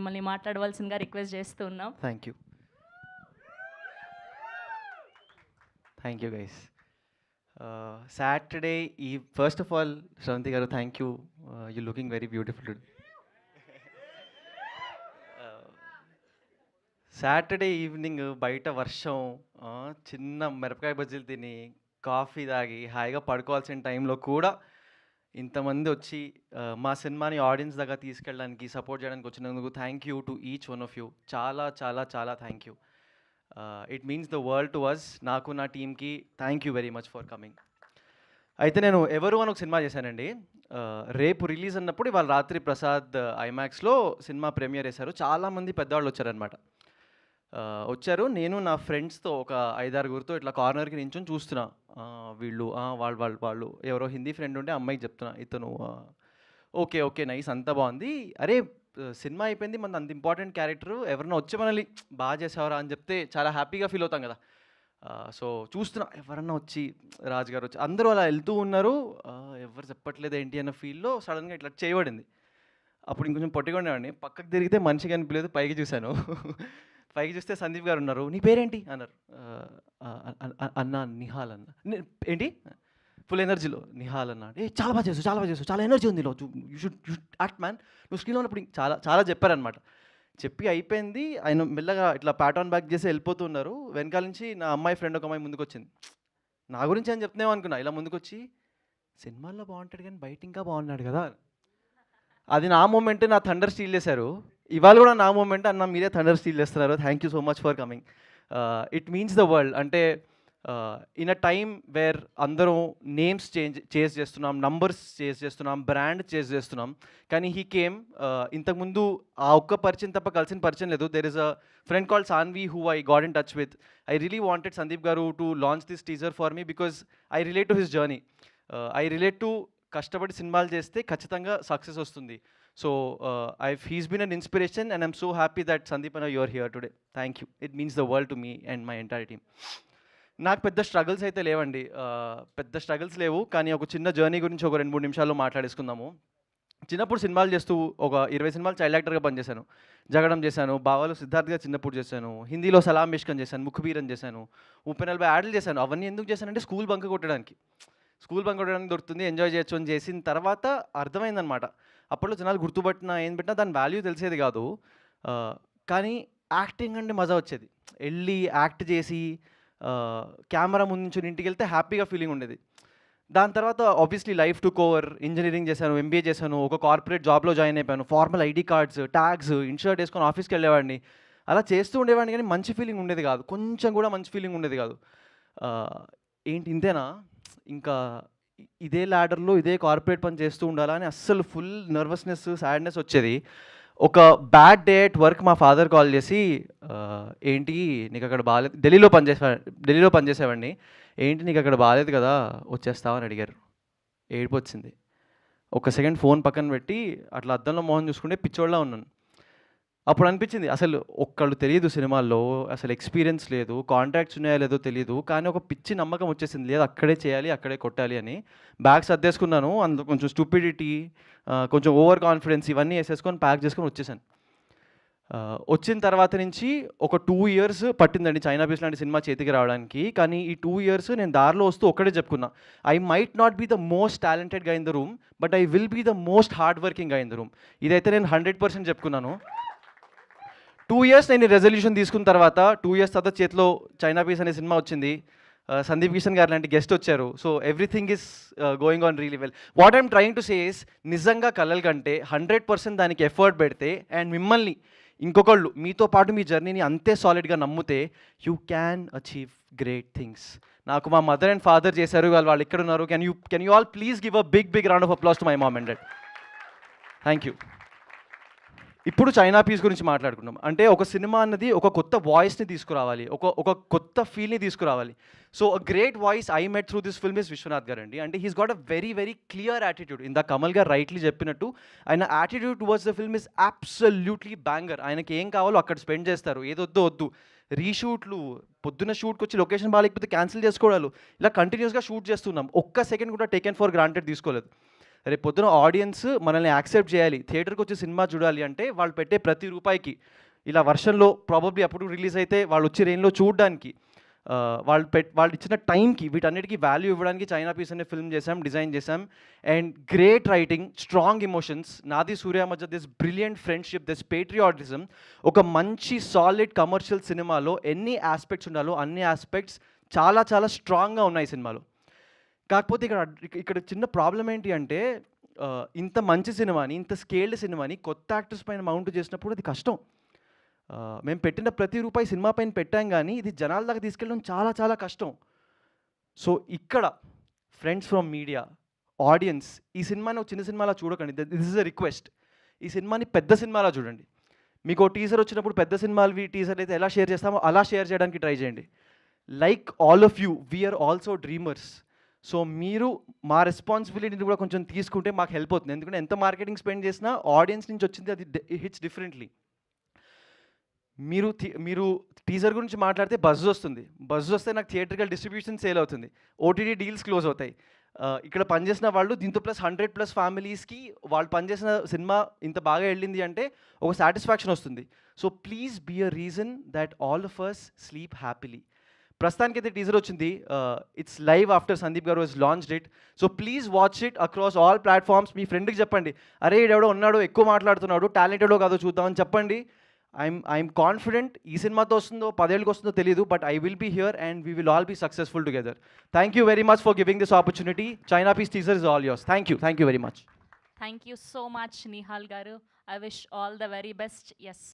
మిమ్మల్ని మాట్లాడవలసిందిగా రిక్వెస్ట్ చేస్తూ ఉన్నాం. Thank you guys. సాటర్డే ఈ ఫస్ట్ ఆఫ్ ఆల్ శ్రవంతి గారు thank you, you looking very beautiful today. Saturday evening బయట వర్షం, చిన్న మిరపకాయ బజ్జీలు తిని కాఫీ తాగి హాయిగా పడుకోవాల్సిన టైంలో కూడా ఇంతమంది వచ్చి మా సినిమాని ఆడియన్స్ దగ్గర తీసుకెళ్ళడానికి సపోర్ట్ చేయడానికి వచ్చినందుకు thank you to each one of you. చాలా చాలా చాలా thank you. It means the world to us. నాకు నా టీమ్కి thank you very much for coming. అయితే నేను ఎవరు అని ఒక సినిమా చేశానండి. రేపు రిలీజ్ అన్నప్పుడు ఇవాళ రాత్రి ప్రసాద్ ఐమాక్స్లో సినిమా ప్రీమియర్ చేశారు. చాలామంది పెద్దవాళ్ళు వచ్చారనమాట. వచ్చారు. నేను నా ఫ్రెండ్స్తో ఒక 5-6 ఇట్లా కార్నర్కి నించొని చూస్తున్నా. వీళ్ళు వాళ్ళు ఎవరో హిందీ ఫ్రెండ్ ఉంటే అమ్మాయికి చెప్తున్నా, ఇతను ఓకే ఓకే నైస్ అంతా బాగుంది, అరే సినిమా అయిపోయింది, మన అంత ఇంపార్టెంట్ క్యారెక్టర్ ఎవరైనా వచ్చి మనల్ని బాగా చేసేవారా అని చెప్తే చాలా హ్యాపీగా ఫీల్ అవుతాం కదా. సో చూస్తున్నా ఎవరన్నా వచ్చి రాజు గారు వచ్చి అందరూ అలా వెళ్తూ ఉన్నారు. ఎవరు చెప్పట్లేదు ఏంటి అన్న ఫీల్లో సడన్గా ఇట్లా చేయబడింది. అప్పుడు ఇంకొంచెం పొట్టిగా ఉండేవాడిని. పక్కకు తిరిగితే మనిషి కనిపించలేదు. పైకి చూశాను. పైకి చూస్తే సందీప్ గారు ఉన్నారు. నీ పేరేంటి అన్నారు. అన్న నిహాల్ అన్న. ఏంటి ఫుల్ ఎనర్జీలో నిహాల్ అన్న. చాలా బాగా చేసు చాలా ఎనర్జీ ఉంది, యూ షుడ్ యాక్ట్ మ్యాన్, నువ్వు స్క్రీన్లో ఉన్నప్పుడు చాలా చాలా చెప్పారనమాట. చెప్పి అయిపోయింది. ఆయన మెల్లగా ఇట్లా ప్యాట్ ఆన్ బ్యాక్ చేసి వెళ్ళిపోతున్నారు. వెనకాల నుంచి నా అమ్మాయి ఫ్రెండ్ ఒక అమ్మాయి ముందుకు వచ్చింది. నా గురించి అని చెప్తున్నావు అనుకున్నా. ఇలా ముందుకు వచ్చి సినిమాల్లో బాగుంటాడు కానీ బయట ఇంకా బాగున్నాడు కదా. అది నా మూమెంట్. నా థండర్ స్టీల్ చేశారు. ఇవాళ కూడా నా మూమెంట్. అన్న మీరే థండర్ స్టీల్ చేస్తున్నారు. Thank you so much for coming. It means the world. అంటే ఇన్ అ టైమ్ వేర్ అందరం నేమ్స్ చేంజ్ చేస్తున్నాం, నంబర్స్ చేంజ్ చేస్తున్నాం, బ్రాండ్ చేంజ్ చేస్తున్నాం. కానీ హీ కేమ్. ఇంతకుముందు ఆ ఒక్క పరిచయం తప్ప కలిసిన పరిచయం లేదు. There is a friend called Saanvi who I got in touch with. I really wanted Sandeep garu to launch this teaser for me because I relate to his journey. I relate to కష్టపడి సినిమాలు చేస్తే ఖచ్చితంగా సక్సెస్ వస్తుంది. So he's been an inspiration and I'm so happy that Sandeep అన్న you're here today. Thank you. It means the world to me and my entire team. నాకు పెద్ద struggles అయితే లేవండి. పెద్ద స్ట్రగుల్స్ లేవు. కానీ ఒక చిన్న జర్నీ గురించి ఒక 2-3 నిమిషాల్లో మాట్లాడేసుకుందాము. చిన్నప్పుడు సినిమాలు చేస్తూ ఒక 20 సినిమాలు చైల్డ్ యాక్టర్గా పనిచేశాను. జగడం చేశాను, బావాలు సిద్ధార్థ్గా చిన్నప్పుడు చేశాను, హిందీలో సలాం మిష్కన్ చేశాను, ముఖబీరన్ చేశాను, 30-40 యాడ్లు చేశాను. అవన్నీ ఎందుకు చేశానంటే స్కూల్ బంక్ కొట్టడానికి దొరుకుతుంది, ఎంజాయ్ చేయొచ్చు అని చేసిన తర్వాత అర్థమైందనమాట. అప్పట్లో జనాలు గుర్తుపట్టినా ఏం పెట్టినా దాని వాల్యూ తెలిసేది కాదు. కానీ యాక్టింగ్ అంటే మజా వచ్చేది. వెళ్ళి యాక్ట్ చేసి కెమెరా ముందు నుంచి ఇంటికి వెళ్తే హ్యాపీగా ఫీలింగ్ ఉండేది. దాని తర్వాత obviously life took over. Engineering చేశాను, ఎంబీఏ చేశాను, ఒక కార్పొరేట్ జాబ్లో జాయిన్ అయిపోయాను. Formal ID cards, tags, in shirt వేసుకొని ఆఫీస్కి వెళ్ళేవాడిని. అలా చేస్తూ ఉండేవాడిని కానీ మంచి ఫీలింగ్ ఉండేది కాదు. కొంచెం కూడా మంచి ఫీలింగ్ ఉండేది కాదు. ఏంటి ఇంతేనా, ఇంకా ఇదే ల్యాడర్లో ఇదే కార్పొరేట్ పని చేస్తూ ఉండాలా అని అస్సలు ఫుల్ నర్వస్నెస్, సాడ్నెస్ వచ్చేది. ఒక బ్యాడ్ డే ఎట్ వర్క్ మా ఫాదర్ కాల్ చేసి, ఏంటి నీకు అక్కడ బాగాలేదు, ఢిల్లీలో పనిచేసేవాడిని, ఏంటి నీకు అక్కడ బాగాలేదు కదా వచ్చేస్తావా అని అడిగారు. ఏడుపు వచ్చింది. ఒక సెకండ్ ఫోన్ పక్కన పెట్టి అట్లా అద్దంలో మోహన్ చూసుకుంటే పిచ్చోళ్ళ ఉన్నాను. అప్పుడు అనిపించింది అసలు ఒక్కళ్ళు తెలియదు సినిమాల్లో, అసలు ఎక్స్పీరియన్స్ లేదు, కాంట్రాక్ట్స్ ఉన్నాయో లేదో తెలియదు, కానీ ఒక పిచ్చి నమ్మకం వచ్చేసింది, లేదు అక్కడే చేయాలి, అక్కడే కొట్టాలి అని. బ్యాగ్ సర్దేసుకున్నాను. అందులో కొంచెం స్టూపిడిటీ, కొంచెం ఓవర్ కాన్ఫిడెన్స్ ఇవన్నీ వేసేసుకొని ప్యాక్ చేసుకొని వచ్చేసాను. వచ్చిన తర్వాత నుంచి ఒక 2 years పట్టిందండి చైనా పీస్ లాంటి సినిమా చేతికి రావడానికి. కానీ ఈ 2 years నేను దారిలో వస్తూ ఒక్కడే చెప్పుకున్నా, I might not be the most talented guy in the room, but I will be the most hard working guy in the room. ఇదైతే నేను 100% చెప్పుకున్నాను. 2 years నేను రెజల్యూషన్ తీసుకున్న తర్వాత 2 years తర్వాత చేతిలో చైనా పీస్ అనే సినిమా వచ్చింది. సందీప్ కిషన్ గారు లాంటి గెస్ట్ వచ్చారు. So everything is going on really well. What I'm trying to say is, నిజంగా కలల కంటే 100% దానికి ఎఫర్ట్ పెడితే అండ్ మిమ్మల్ని ఇంకొకళ్ళు మీతో పాటు మీ జర్నీని అంతే సాలిడ్గా నమ్మితే you can achieve great things. నాకు మా మదర్ అండ్ ఫాదర్ చేశారు, వాళ్ళు ఇక్కడ ఉన్నారు. Can you all please give a big round of applause to my mom and dad. Thank you. ఇప్పుడు చైనా పీస్ గురించి మాట్లాడుకున్నాం. అంటే ఒక సినిమా అన్నది ఒక కొత్త వాయిస్ని తీసుకురావాలి, ఒక కొత్త ఫీల్ని తీసుకురావాలి. So a great voice I met through this film is Vishwanath garu అండి. అంటే he's got a very clear attitude. ఇందా కమల్ గారు రైట్లీ చెప్పినట్టు ఆయన attitude towards the film is absolutely banger. ఆయనకి ఏం కావాలో అక్కడ స్పెండ్ చేస్తారు, ఏదొద్దు రీషూట్లు, పొద్దున్న షూట్కి వచ్చి లొకేషన్ బాగాలేకపోతే క్యాన్సిల్ చేసుకోవడాలు, ఇలా కంటిన్యూస్గా షూట్ చేస్తున్నాం. ఒక్క సెకండ్ కూడా టేకెన్ ఫర్ గ్రాంటెడ్ తీసుకోలేదు. రేపు పొద్దున ఆడియన్స్ మనల్ని యాక్సెప్ట్ చేయాలి, థియేటర్కి వచ్చి సినిమా చూడాలి అంటే వాళ్ళు పెట్టే ప్రతి రూపాయికి ఇలా వర్షంలో ప్రాబబ్లీ అప్పుడు రిలీజ్ అయితే వాళ్ళు వచ్చి రెయిన్లో చూడడానికి వాళ్ళు ఇచ్చిన టైంకి వీటన్నిటికీ వాల్యూ ఇవ్వడానికి చైనా పీస్ అనే ఫిల్మ్ చేసాం, డిజైన్ చేసాం. And great writing, strong emotions, నాది సూర్య మధ్య this brilliant friendship, this patriotism. ఒక మంచి సాలిడ్ కమర్షియల్ సినిమాలో ఎన్ని ఆస్పెక్ట్స్ ఉండాలో అన్ని ఆస్పెక్ట్స్ చాలా చాలా స్ట్రాంగ్గా ఉన్నాయి సినిమాలో. కాకపోతే ఇక్కడ చిన్న ప్రాబ్లం ఏంటి అంటే ఇంత మంచి సినిమాని, ఇంత స్కేల్డ్ సినిమాని కొత్త యాక్టర్స్ పైన మౌంట్ చేసినప్పుడు అది కష్టం. మేము పెట్టిన ప్రతి రూపాయి సినిమా పైన పెట్టాం కానీ ఇది జనాల దాకా తీసుకెళ్ళడం చాలా చాలా కష్టం. సో ఇక్కడ ఫ్రెండ్స్ ఫ్రమ్ మీడియా, ఆడియన్స్, ఈ సినిమాని ఒక చిన్న సినిమాలా చూడకండి. This is a request. ఈ సినిమాని పెద్ద సినిమాలా చూడండి. మీకు టీజర్ వచ్చినప్పుడు పెద్ద సినిమాలు టీజర్ అయితే ఎలా షేర్ చేస్తామో అలా షేర్ చేయడానికి ట్రై చేయండి. Like all of you, we're also dreamers. So మీరు మా రెస్పాన్సిబిలిటీని కూడా కొంచెం తీసుకుంటే మాకు హెల్ప్ అవుతుంది. ఎందుకంటే ఎంత మార్కెటింగ్ స్పెండ్ చేసినా ఆడియన్స్ నుంచి వచ్చింది అది హిట్స్ డిఫరెంట్లీ. మీరు టీజర్ గురించి మాట్లాడితే బజ్ వస్తుంది, బజ్ వస్తే నాకు థియేటర్కల్ డిస్ట్రిబ్యూషన్ సేల్ అవుతుంది, ఓటీటీ డీల్స్ క్లోజ్ అవుతాయి. ఇక్కడ పనిచేసిన వాళ్ళు దీంతో ప్లస్ 100+ ఫ్యామిలీస్కి వాళ్ళు పనిచేసిన సినిమా ఇంత బాగా వెళ్ళింది అంటే ఒక సాటిస్ఫాక్షన్ వస్తుంది. So please be a reason that all of us sleep happily. ప్రస్తుతానికి అయితే టీజర్ వచ్చింది, it's live after Sandeep garu he's launched it. So please watch it across all platforms. మీ ఫ్రెండ్కి చెప్పండి, అరే ఎవడో ఉన్నాడు ఎక్కువ మాట్లాడుతున్నాడు, టాలెంటెడో కాదో చూద్దామని చెప్పండి. ఐఎమ్ కాన్ఫిడెంట్ ఈ సినిమాతో వస్తుందో 10 ఏళ్ళకి వస్తుందో తెలియదు, but I will be here and we will all be successful together. Thank you very much for giving this opportunity. China Piece teaser is all yours. Thank you very much. Thank you so much Nihal garu. I wish all the very best. Yes.